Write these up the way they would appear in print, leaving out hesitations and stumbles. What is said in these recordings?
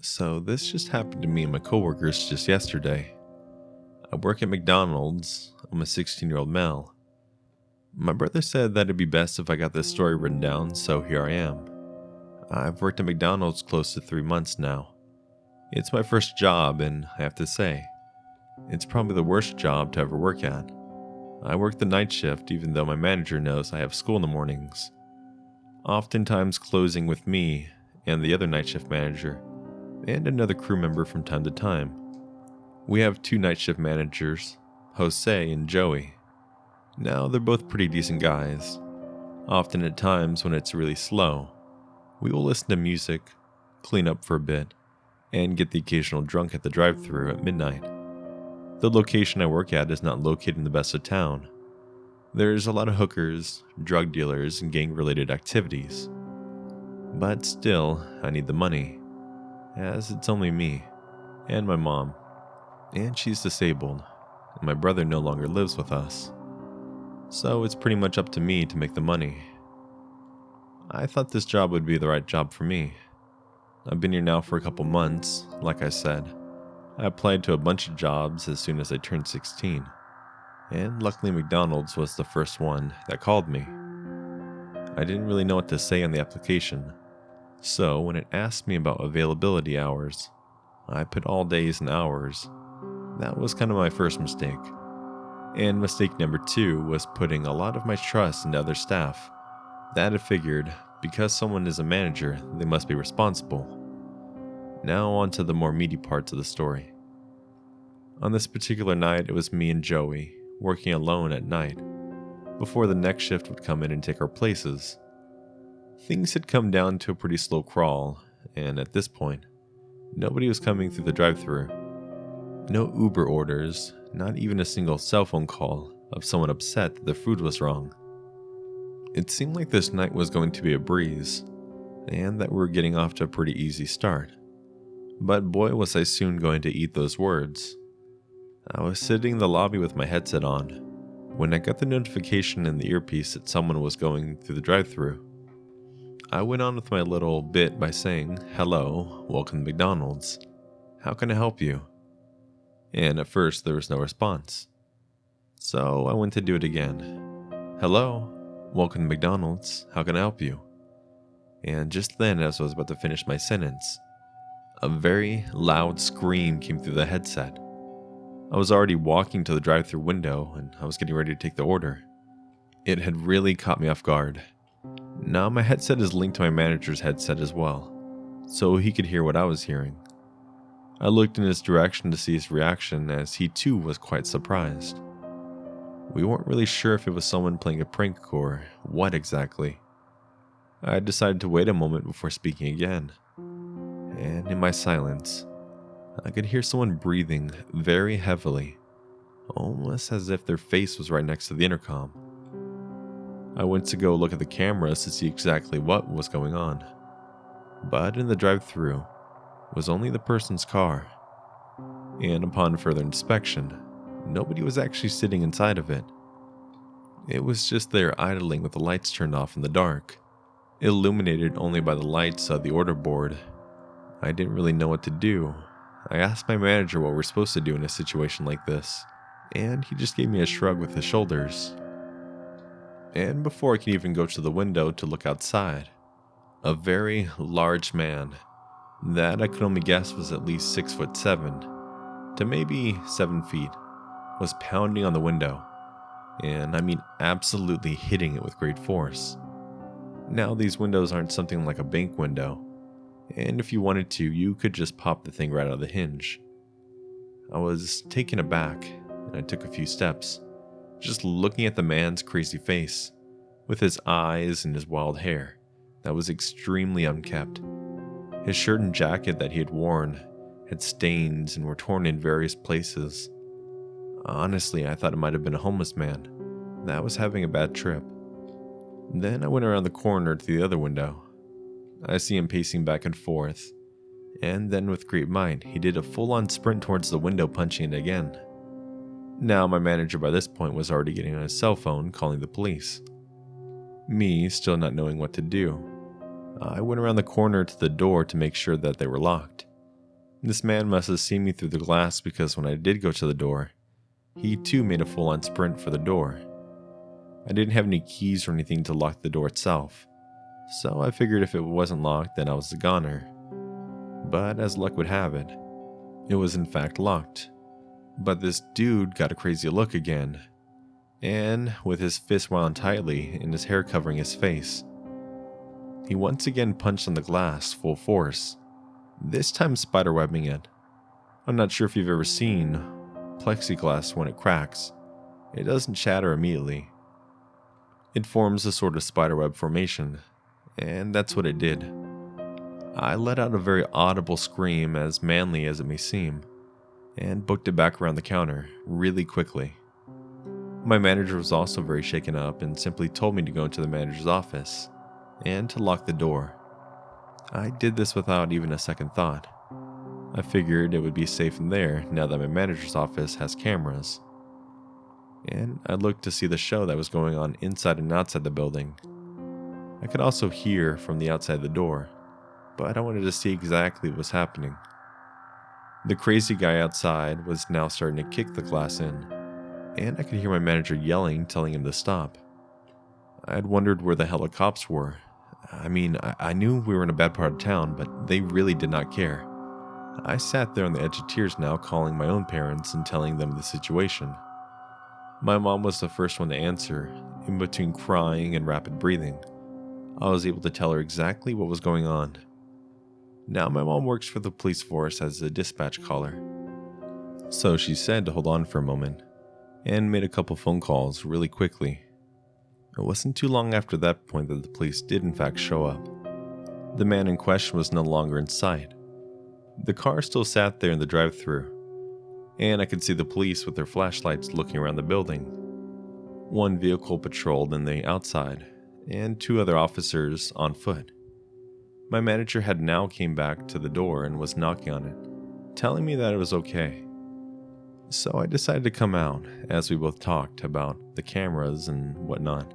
So this just happened to me and my coworkers just yesterday. I work at McDonald's. I'm a 16-year-old male. My brother said that it'd be best if I got this story written down, so here I am. I've worked at McDonald's close to 3 months now. It's my first job, and I have to say, it's probably the worst job to ever work at. I work the night shift even though my manager knows I have school in the mornings. Oftentimes closing with me and the other night shift manager, and another crew member from time to time. We have 2 night shift managers, Jose and Joey. Now they're both pretty decent guys. Often at times when it's really slow, we will listen to music, clean up for a bit, and get the occasional drunk at the drive-thru at midnight. The location I work at is not located in the best of town. There's a lot of hookers, drug dealers, and gang-related activities. But still, I need the money, as it's only me and my mom, and she's disabled, and my brother no longer lives with us. So it's pretty much up to me to make the money. I thought this job would be the right job for me. I've been here now for a couple months, like I said. I applied to a bunch of jobs as soon as I turned 16, and luckily McDonald's was the first one that called me. I didn't really know what to say on the application, so when it asked me about availability hours, I put all days and hours. That was kind of my first mistake. And mistake number 2 was putting a lot of my trust into other staff. That I figured, because someone is a manager, they must be responsible. Now on to the more meaty parts of the story. On this particular night, it was me and Joey, working alone at night, before the next shift would come in and take our places. Things had come down to a pretty slow crawl, and at this point, nobody was coming through the drive-thru. No Uber orders, not even a single cell phone call of someone upset that the food was wrong. It seemed like this night was going to be a breeze, and that we were getting off to a pretty easy start. But boy was I soon going to eat those words. I was sitting in the lobby with my headset on, when I got the notification in the earpiece that someone was going through the drive-thru. I went on with my little bit by saying, "Hello, welcome to McDonald's. How can I help you?" And at first there was no response. So I went to do it again. "Hello, welcome to McDonald's. How can I help you?" And just then, as I was about to finish my sentence, a very loud scream came through the headset. I was already walking to the drive-thru window and I was getting ready to take the order. It had really caught me off guard. Now my headset is linked to my manager's headset as well, so he could hear what I was hearing. I looked in his direction to see his reaction, as he too was quite surprised. We weren't really sure if it was someone playing a prank or what exactly. I decided to wait a moment before speaking again, and in my silence, I could hear someone breathing very heavily, almost as if their face was right next to the intercom. I went to go look at the cameras to see exactly what was going on, but in the drive-thru was only the person's car, and upon further inspection, nobody was actually sitting inside of it. It was just there idling with the lights turned off in the dark, illuminated only by the lights of the order board. I didn't really know what to do. I asked my manager what we're supposed to do in a situation like this, and he just gave me a shrug with his shoulders. And before I could even go to the window to look outside, a very large man, that I could only guess was at least 6'7" to maybe 7 feet, was pounding on the window, and I mean absolutely hitting it with great force. Now these windows aren't something like a bank window, and if you wanted to, you could just pop the thing right out of the hinge. I was taken aback, and I took a few steps, just looking at the man's crazy face, with his eyes and his wild hair that was extremely unkempt. His shirt and jacket that he had worn had stains and were torn in various places. Honestly, I thought it might have been a homeless man that was having a bad trip. Then I went around the corner to the other window. I see him pacing back and forth, and then with great might, he did a full-on sprint towards the window, punching it again. Now my manager by this point was already getting on his cell phone, calling the police. Me, still not knowing what to do, I went around the corner to the door to make sure that they were locked. This man must have seen me through the glass because when I did go to the door, he too made a full-on sprint for the door. I didn't have any keys or anything to lock the door itself, so I figured if it wasn't locked then I was the goner. But as luck would have it, it was in fact locked. But this dude got a crazy look again, and with his fist wound tightly and his hair covering his face, he once again punched on the glass full force, this time spiderwebbing it. I'm not sure if you've ever seen plexiglass when it cracks. It doesn't shatter immediately. It forms a sort of spiderweb formation, and that's what it did. I let out a very audible scream, as manly as it may seem, and booked it back around the counter really quickly. My manager was also very shaken up and simply told me to go into the manager's office and to lock the door. I did this without even a second thought. I figured it would be safe in there now that my manager's office has cameras. And I looked to see the show that was going on inside and outside the building. I could also hear from the outside the door, but I wanted to see exactly what was happening. The crazy guy outside was now starting to kick the glass in, and I could hear my manager yelling, telling him to stop. I had wondered where the hell the cops were. I knew we were in a bad part of town, but they really did not care. I sat there on the edge of tears now, calling my own parents and telling them the situation. My mom was the first one to answer, in between crying and rapid breathing. I was able to tell her exactly what was going on. Now my mom works for the police force as a dispatch caller, so she said to hold on for a moment, and made a couple phone calls really quickly. It wasn't too long after that point that the police did in fact show up. The man in question was no longer in sight. The car still sat there in the drive-thru, and I could see the police with their flashlights looking around the building. One vehicle patrolled in the outside, and 2 other officers on foot. My manager had now came back to the door and was knocking on it, telling me that it was okay. So I decided to come out, as we both talked about the cameras and whatnot.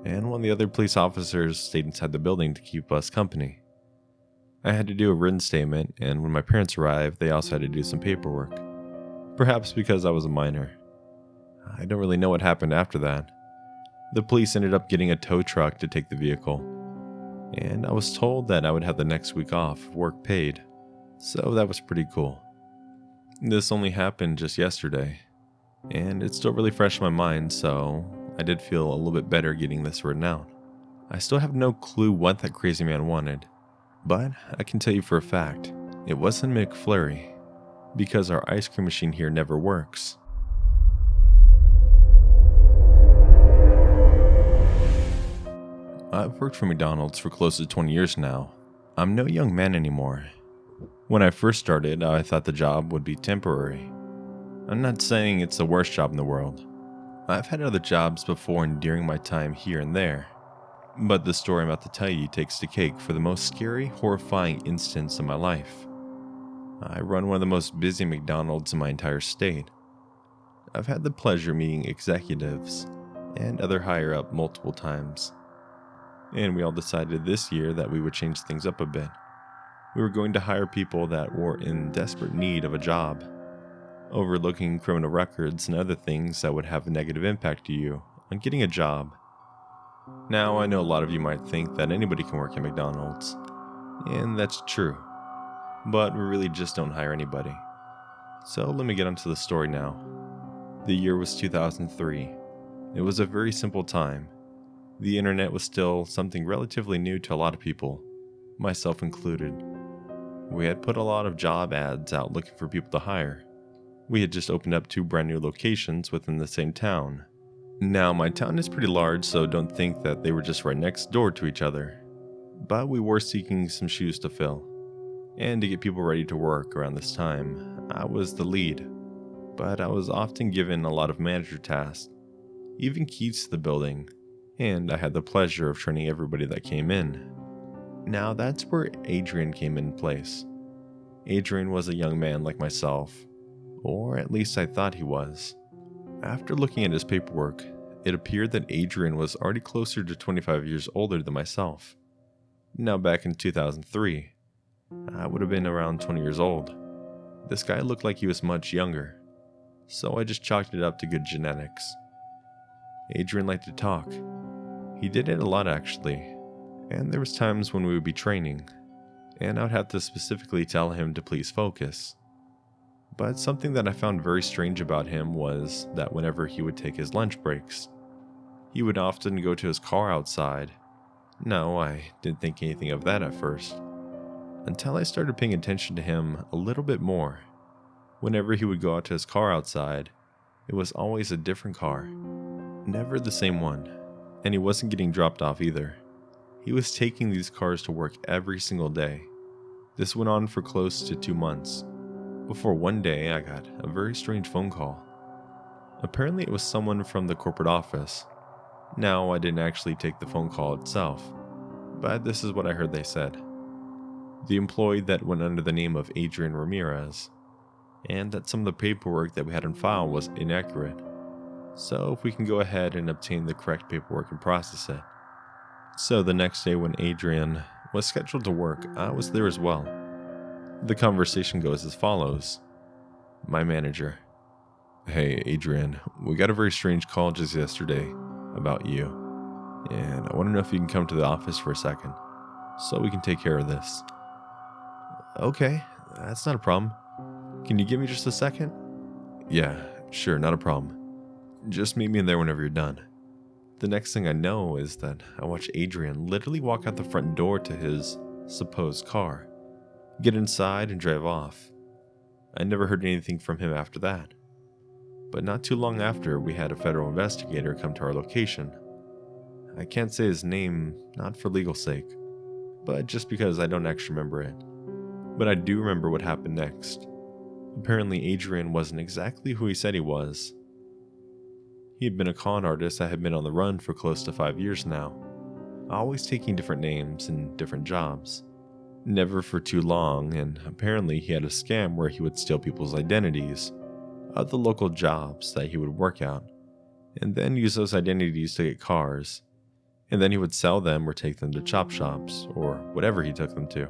And one of the other police officers stayed inside the building to keep us company. I had to do a written statement, and when my parents arrived, they also had to do some paperwork. Perhaps because I was a minor. I don't really know what happened after that. The police ended up getting a tow truck to take the vehicle, and I was told that I would have the next week off, work paid, so that was pretty cool. This only happened just yesterday, and it's still really fresh in my mind, so I did feel a little bit better getting this written out. I still have no clue what that crazy man wanted, but I can tell you for a fact, it wasn't McFlurry, because our ice cream machine here never works. I've worked for McDonald's for close to 20 years now. I'm no young man anymore. When I first started, I thought the job would be temporary. I'm not saying it's the worst job in the world. I've had other jobs before and during my time here and there. But the story I'm about to tell you takes the cake for the most scary, horrifying instance of my life. I run one of the most busy McDonald's in my entire state. I've had the pleasure of meeting executives and other higher up multiple times. And we all decided this year that we would change things up a bit. We were going to hire people that were in desperate need of a job, overlooking criminal records and other things that would have a negative impact to you on getting a job. Now, I know a lot of you might think that anybody can work at McDonald's, and that's true, but we really just don't hire anybody. So let me get onto the story now. The year was 2003. It was a very simple time. The internet was still something relatively new to a lot of people, myself included. We had put a lot of job ads out looking for people to hire. We had just opened up 2 brand new locations within the same town. Now, my town is pretty large, so don't think that they were just right next door to each other. But we were seeking some shoes to fill. And to get people ready to work around this time, I was the lead. But I was often given a lot of manager tasks, even keys to the building, and I had the pleasure of training everybody that came in. Now that's where Adrian came in place. Adrian was a young man like myself, or at least I thought he was. After looking at his paperwork, it appeared that Adrian was already closer to 25 years older than myself. Now back in 2003, I would have been around 20 years old. This guy looked like he was much younger, so I just chalked it up to good genetics. Adrian liked to talk. He did it a lot actually, and there was times when we would be training, and I would have to specifically tell him to please focus. But something that I found very strange about him was that whenever he would take his lunch breaks, he would often go to his car outside. No, I didn't think anything of that at first, until I started paying attention to him a little bit more. Whenever he would go out to his car outside, it was always a different car, never the same one, and he wasn't getting dropped off either. He was taking these cars to work every single day. This went on for close to 2 months, before one day I got a very strange phone call. Apparently it was someone from the corporate office. Now, I didn't actually take the phone call itself, but this is what I heard they said. The employee that went under the name of Adrian Ramirez, and that some of the paperwork that we had on file was inaccurate. So if we can go ahead and obtain the correct paperwork and process it. So the next day when Adrian was scheduled to work, I was there as well. The conversation goes as follows. My manager: "Hey Adrian, we got a very strange call just yesterday about you, and I want to know if you can come to the office for a second, so we can take care of this." "Okay, that's not a problem. Can you give me just a second?" "Yeah, sure, not a problem. Just meet me in there whenever you're done." The next thing I know is that I watch Adrian literally walk out the front door to his supposed car, get inside and drive off. I never heard anything from him after that. But not too long after, we had a federal investigator come to our location. I can't say his name, not for legal sake, but just because I don't actually remember it. But I do remember what happened next. Apparently Adrian wasn't exactly who he said he was. He had been a con artist that had been on the run for close to 5 years now, always taking different names and different jobs. Never for too long, and apparently he had a scam where he would steal people's identities of the local jobs that he would work out, and then use those identities to get cars, and then he would sell them or take them to chop shops, or whatever he took them to.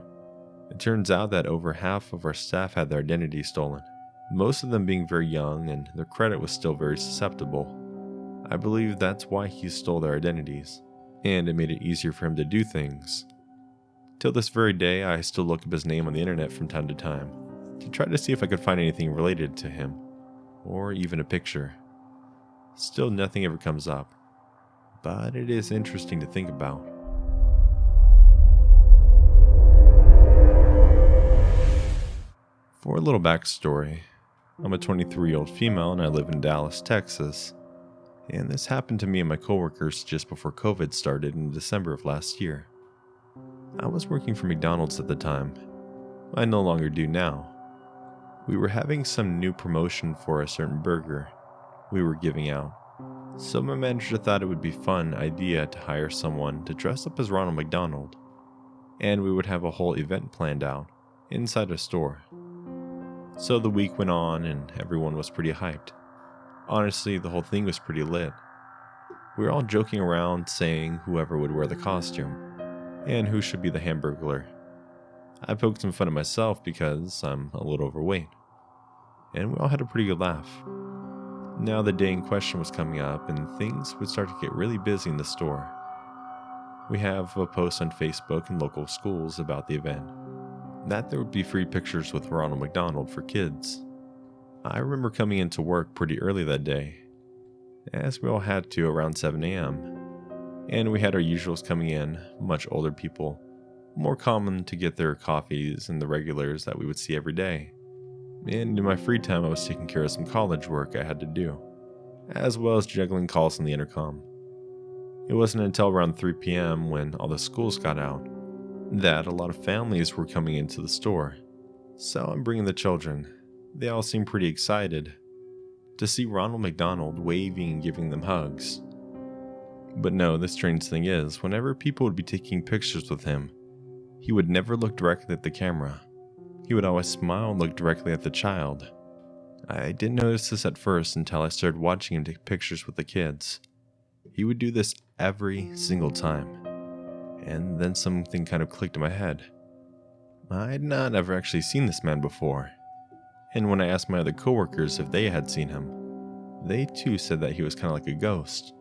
It turns out that over half of our staff had their identities stolen, most of them being very young and their credit was still very susceptible. I believe that's why he stole their identities, and it made it easier for him to do things. Till this very day, I still look up his name on the internet from time to time, to try to see if I could find anything related to him, or even a picture. Still nothing ever comes up, but it is interesting to think about. For a little backstory, I'm a 23-year-old female and I live in Dallas, Texas. And this happened to me and my coworkers just before COVID started in December of last year. I was working for McDonald's at the time. I no longer do now. We were having some new promotion for a certain burger we were giving out. So my manager thought it would be a fun idea to hire someone to dress up as Ronald McDonald. And we would have a whole event planned out inside a store. So the week went on and everyone was pretty hyped. Honestly, the whole thing was pretty lit. We were all joking around saying whoever would wear the costume, and who should be the Hamburglar. I poked some fun at myself because I'm a little overweight, and we all had a pretty good laugh. Now the day in question was coming up, and things would start to get really busy in the store. We have a post on Facebook and local schools about the event, that there would be free pictures with Ronald McDonald for kids. I remember coming into work pretty early that day, as we all had to around 7 a.m. And we had our usuals coming in, much older people, more common to get their coffees and the regulars that we would see every day. And in my free time I was taking care of some college work I had to do, as well as juggling calls on the intercom. It wasn't until around 3 p.m. when all the schools got out that a lot of families were coming into the store. So I'm bringing the children. They all seemed pretty excited to see Ronald McDonald waving and giving them hugs. But no, the strange thing is, whenever people would be taking pictures with him, he would never look directly at the camera. He would always smile and look directly at the child. I didn't notice this at first until I started watching him take pictures with the kids. He would do this every single time. And then something kind of clicked in my head. I had not ever actually seen this man before, and when I asked my other coworkers if they had seen him, they too said that he was kind of like a ghost.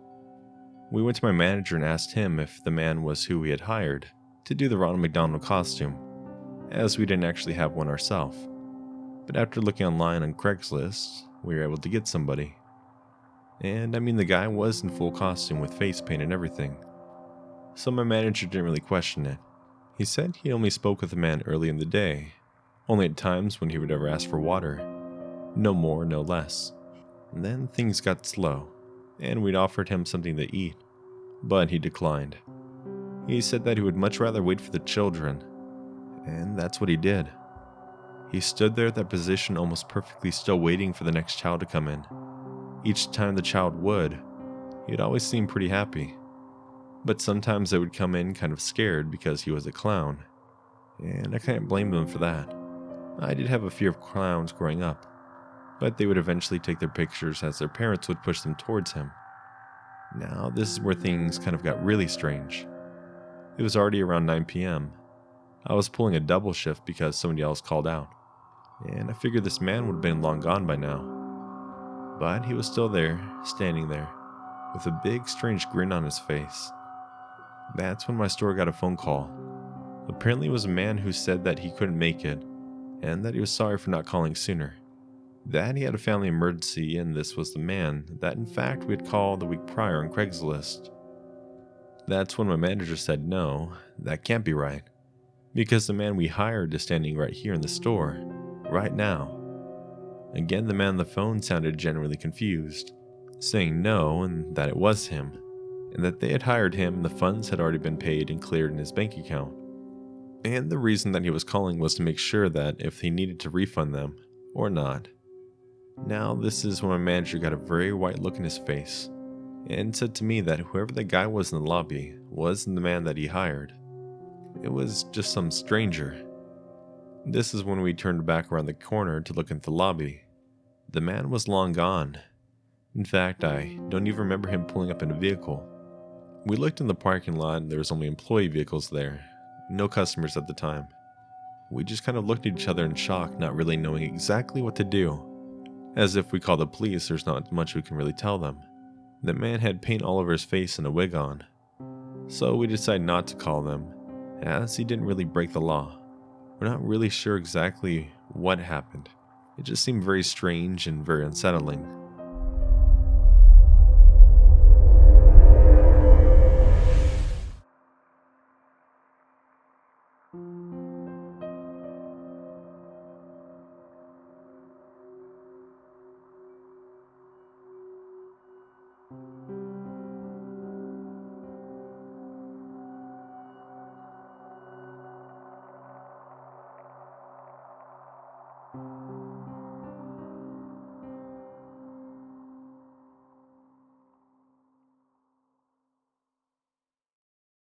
We went to my manager and asked him if the man was who we had hired to do the Ronald McDonald costume, as we didn't actually have one ourselves. But after looking online on Craigslist, we were able to get somebody. And I mean, the guy was in full costume with face paint and everything. So my manager didn't really question it. He said he only spoke with the man early in the day, only at times when he would ever ask for water. No more, no less. And then things got slow, and we'd offered him something to eat, but he declined. He said that he would much rather wait for the children, and that's what he did. He stood there at that position almost perfectly still, waiting for the next child to come in. Each time the child would, he'd always seem pretty happy. But sometimes they would come in kind of scared because he was a clown, and I can't blame them for that. I did have a fear of clowns growing up, but they would eventually take their pictures as their parents would push them towards him. Now this is where things kind of got really strange. It was already around 9 p.m. I was pulling a double shift because somebody else called out, and I figured this man would have been long gone by now. But he was still there, standing there, with a big strange grin on his face. That's when my store got a phone call. Apparently it was a man who said that he couldn't make it, and that he was sorry for not calling sooner. That he had a family emergency, and this was the man that in fact we had called the week prior on Craigslist. That's when my manager said no, that can't be right, because the man we hired is standing right here in the store, right now. Again, the man on the phone sounded genuinely confused, saying no and that it was him, and that they had hired him and the funds had already been paid and cleared in his bank account. And the reason that he was calling was to make sure that if he needed to refund them or not. Now this is when my manager got a very white look in his face and said to me that whoever the guy was in the lobby wasn't the man that he hired. It was just some stranger. This is when we turned back around the corner to look into the lobby. The man was long gone. In fact, I don't even remember him pulling up in a vehicle. We looked in the parking lot and there was only employee vehicles there, no customers at the time. We just kind of looked at each other in shock, not really knowing exactly what to do. As if we call the police, there's not much we can really tell them. The man had paint all over his face and a wig on. So we decided not to call them, as he didn't really break the law. We're not really sure exactly what happened. It just seemed very strange and very unsettling.